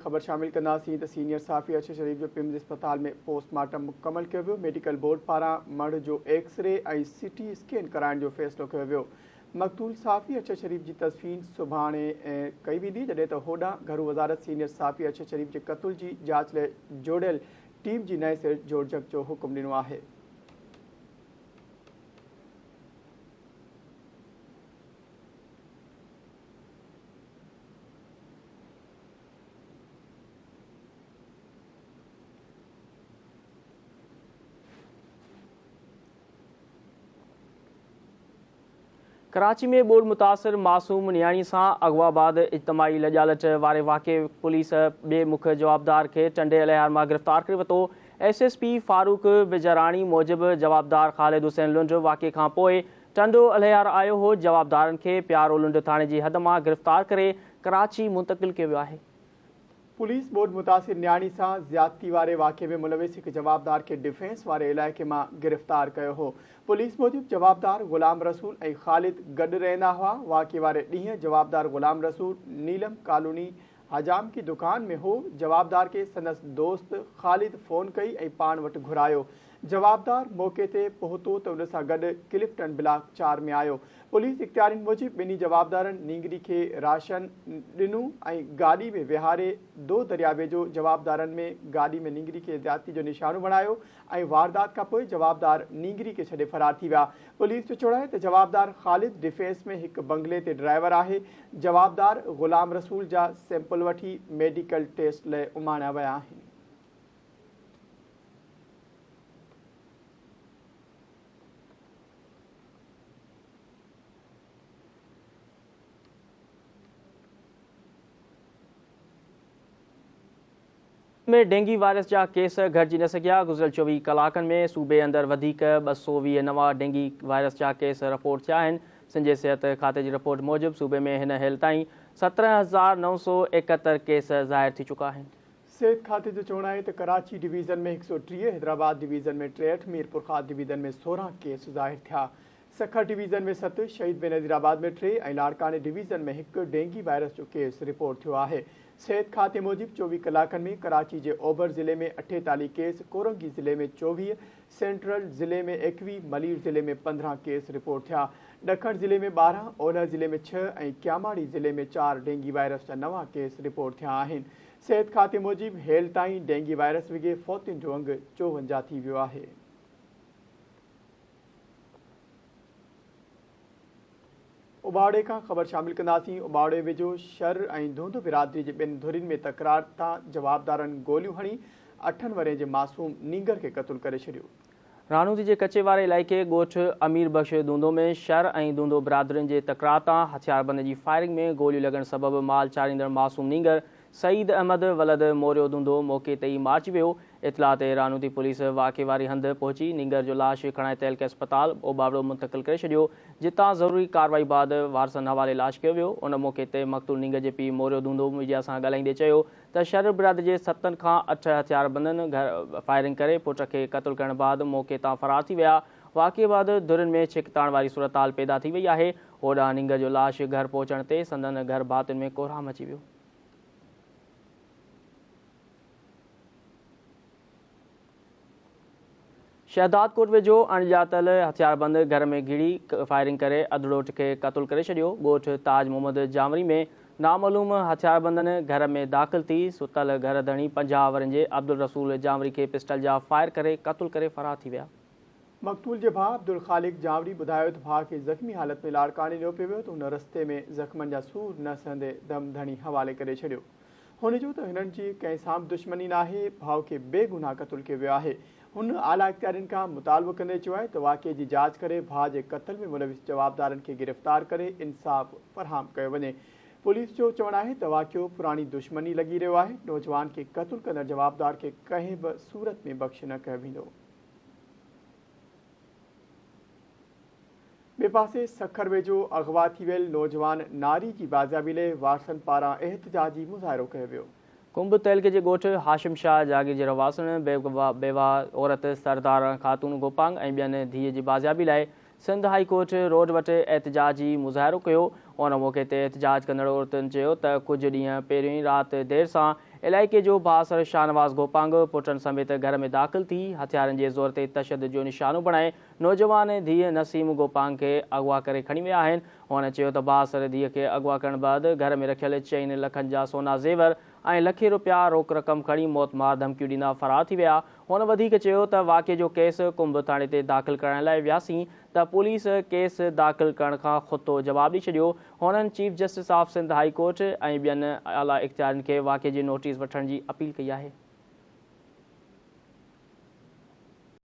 खबर शामिल कंदासीं त सीनियर साफ़ी अर्शद शरीफ जो पिम्स अस्पताल में पोस्टमार्टम मुकम्मल कयो वियो। मेडिकल बोर्ड पारां मर्द जो एक्सरे ऐं सिटी स्कैन कराइण जो फ़ैसिलो कयो वियो। मक़तूल साफ़ी अर्शद शरीफ जी तस्वीर सुभाणे कई वेंदी, जॾहिं त होॾां घरू वज़ारत सीनियर साफ़ी अर्शद शरीफ जे क़त्ल जी जांच लाइ जोड़ियल टीम जी नए सिर जोड़जक जो हुकुम ॾिनो आहे। कराची में बोर्ड मुतासिर मासूम नियाणी सां अगवा बाद इज्तमाही लजालच वारे वाक़े पुलिस ॿिए मुख जवाबदार खे टंडे अलियार मां गिरफ़्तार करे वरितो। SSP फारूक बिजराणी मूजिबि जवाबदार ख़ालिद हुसैन लुंड वाक़े खां पोइ टंडो अलियार आयो हो। जवाबदारनि खे प्यारो लुंड थाणे जी हद मां गिरफ़्तार करे कराची मुंतक़िल कयो वियो आहे। पुलिस बोर्ड मुतासिर न्याणी सां ज़्यादती वारे वाक़े में मुलविस हिकु जवाबदार खे डिफेंस वारे इलाइक़े मां गिरफ़्तार कयो हो। पुलिस मूजिबि जवाबदार ग़ुलाम रसूल ऐं ख़ालिद गॾु रहंदा हुआ। वाक़े वारे ॾींहुं जवाबदार ग़ुलाम रसूल नीलम कॉलोनी हजाम की दुकान में हो। जवाबदार के संदसि दोस्त ख़ालिद फ़ोन कई ऐं पाण वटि घुरायो। जवाबदार मौक़े ते पहुतो त उन सां गॾु क्लिफ्टन ब्लॉक 4 में आयो। पुलिस इख़्तियारनि मूजिबि ॿिन्ही जवाबदारनि नींगरी खे राशन ॾिनो ऐं गाॾी में विहारे दो दरिया वेझो जवाबदारनि में गाॾी में नींगरी खे ज़्यादती जो निशानो बणायो ऐं वारदात खां पोइ जवाबदार नींगरी खे छॾे फरार थी विया। पुलिस जो चवणु आहे त जवाबदार ख़ालिद डिफेंस में हिकु बंगले ते ड्राइवर आहे। जवाबदार ग़ुलाम रसूल जा सैंपल वठी मेडिकल टेस्ट लाइ उमाणिया विया आहिनि। में डेंगी वायरस जा केस घटिजी न सघिया। गुज़िरियल 24 कलाकनि में सूबे अंदरि वधीक 220 नवां डेंगी वायरस जा केस रिपोर्ट थिया आहिनि। सिंध सिहत खाते जी रिपोर्ट मूजिबि सूबे में हिन हेल ताईं 17,971 केस ज़ाहिर थी चुका आहिनि। सिहत खाते जो चवणु आहे त कराची डिवीज़न में 130, हैदराबाद डिवीज़न में 63, मीरपुर ख़ास डिवीज़न में 16 केस ज़ाहिर थिया। सखर डिवीज़न में 7, शहीद बेनज़ीराबाद में 3 ऐं लाड़काने डिवीज़न में 1 डेंगी वायरस जो केस रिपोर्ट थियो आहे। सिहत खाते मूजिबि 24 कलाकनि में कराची जे ओभर ज़िले में 48 केस, कोरंगी ज़िले में 24, सेंट्रल ज़िले में 21, मलीर ज़िले में 15 केस रिपोर्ट थिया। ॾखण ज़िले में 12, ओलह ज़िले में 6 ऐं क्यामाड़ी ज़िले में 4 डेंगी वायरस जा नवां केस रिपोर्ट थिया आहिनि। सिहत खाते मूजिबि हेल ताईं डेंगी वायरस विघे फ़ौतियुनि जो अंगु 54 थी वियो आहे। उबाड़े का खबर शामिल कंदासीं। उबाड़े वेझो शर ऐं धुंध बिरादरी जे ॿिनि धुरियुनि में तकरार तां जवाबदारनि गोलियूं हणी 8 वरे जे मासूम नींगर खे क़त्ल करे छॾियो। रानूदी जे कचे वारे इलाइक़े ॻोठ अमीर बख़्श दूंदो में शर ऐं दूंदो बिरादरियुनि जे तकरार तां हथियारबंद जी फायरिंग में गोलियूं लॻण सबबि माल चाढ़ींदड़ मासूम नींगर सईद अहमद वलद मोरियो दूंदो मौक़े ते ई मारिजी वियो। इतला ते रानूदी पुलिस वाक़े वारी हंधि पहुची नींगर जो लाश खणाए तहलके अस्पताल ओबावड़ो मुंतक़िल करे छॾियो, जितां ज़रूरी कार्रवाई बाद वारसनि हवाले लाश कयो वियो। उन मौक़े ते मक़तूल नींगर जे पीउ मोरियो दूंदो मीडिया सां ॻाल्हाईंदे चयो त शर बिरादरी जे 7 खां 8 हथियारबंदनि घर फायरिंग करे पुट खे क़त्ल करण बाद मौक़े तां फरार थी विया। वाक़े बाद धुरियुनि में छिकताण वारी सूरत पैदा थी वई आहे। होॾां नींगर जो लाश घर पहुचण ते संदन घर भातियुनि में कोहराम अची वियो। शहदाद कोट वेझो अणॼातल हथियारबंद घर में घिड़ी फायरिंग करे अधड़ोठ खे क़त्ल करे छॾियो। ॻोठ ताज मोहम्मद जामरी में नामालूम हथियारबंदनि घर में दाख़िल थी सुतल घर धणी 50 वरनि जे अब्दुल रसूल जामरी खे पिस्टल जा फायर करे क़त्ल करे फरार थी विया। मक़तूल जे भाउ अब्दुल ख़ालिक जामरी ॿुधायो त भाउ खे ज़ख़्मी हालत में लाड़काने ॾिनो पियो वियो त हुन रस्ते में ज़ख़्मनि जा सूर न सहंदे दम धणी हवाले करे छॾियो। हुन जो त हिननि जी कंहिं सां दुश्मनी न आहे, भाउ खे बेगुनाह क़त्ल कयो वियो आहे। हुन आला इख़्तियारनि खां मुतालबो कंदे चयो आहे त वाक़े जी जांच करे भाउ जे क़त्ल में मुलविस जवाबदारनि खे गिरफ़्तार करे इंसाफ़ फ़राहम कयो वञे। पुलिस जो चवणु आहे त वाक़ियो पुराणी दुश्मनी लॻी रहियो आहे। नौजवान खे क़त्ल कंदड़ जवाबदार खे कंहिं बि सूरत में बख़्श न कयो वेंदो। ॿिए पासे सखर वेझो अगवा थी वियल नौजवान नारी जी बाज़ियाबी लाइ वारसनि पारां एहतिजाजी मुज़ाहिरो कयो वियो। कुंभ तहलके जे ॻोठ हाशिम शाह जागीर जे रवासण बेवा औरत सरदार ख़ातून गोपांग ऐं ॿियनि धीअ जी बाज़ियाबी लाइ सिंध हाई कोर्ट रोड वटि एहतिजाजी मुज़ाहिरो कयो। उन मौक़े ते एहतिजाज कंदड़ औरतुनि चयो त कुझु ॾींहं पहिरियों ई राति देरि सां इलाइक़े जो भाउर शाहनवाज़ गोपांग पुटनि समेत घर में दाख़िल थी हथियारनि जे ज़ोर ते तशदुद जो निशानो बणाए नौजवान धीउ नसीम गोपांग खे अगवा करे खणी विया आहिनि। हुन चयो त भाउर धीउ खे अगवा करण बैदि घर में रखियल 4 लखनि जा सोना ज़ेवर ऐं लखे रुपया रोक रक़म खणी मौतमार धमकियूं ॾींदा फरार थी विया। हुन वधीक चयो त वाक़े जो केस कुंभ थाणे ते दाख़िल करण लाइ वियासीं त पुलिस केस दाख़िल करण खां खुतो जवाब ॾेई छॾियो। हुननि chief justice of Sindh high court ऐं ॿियनि आला इख़्तियारनि खे वाक़े जी नोटिस वठण जी अपील कई आहे।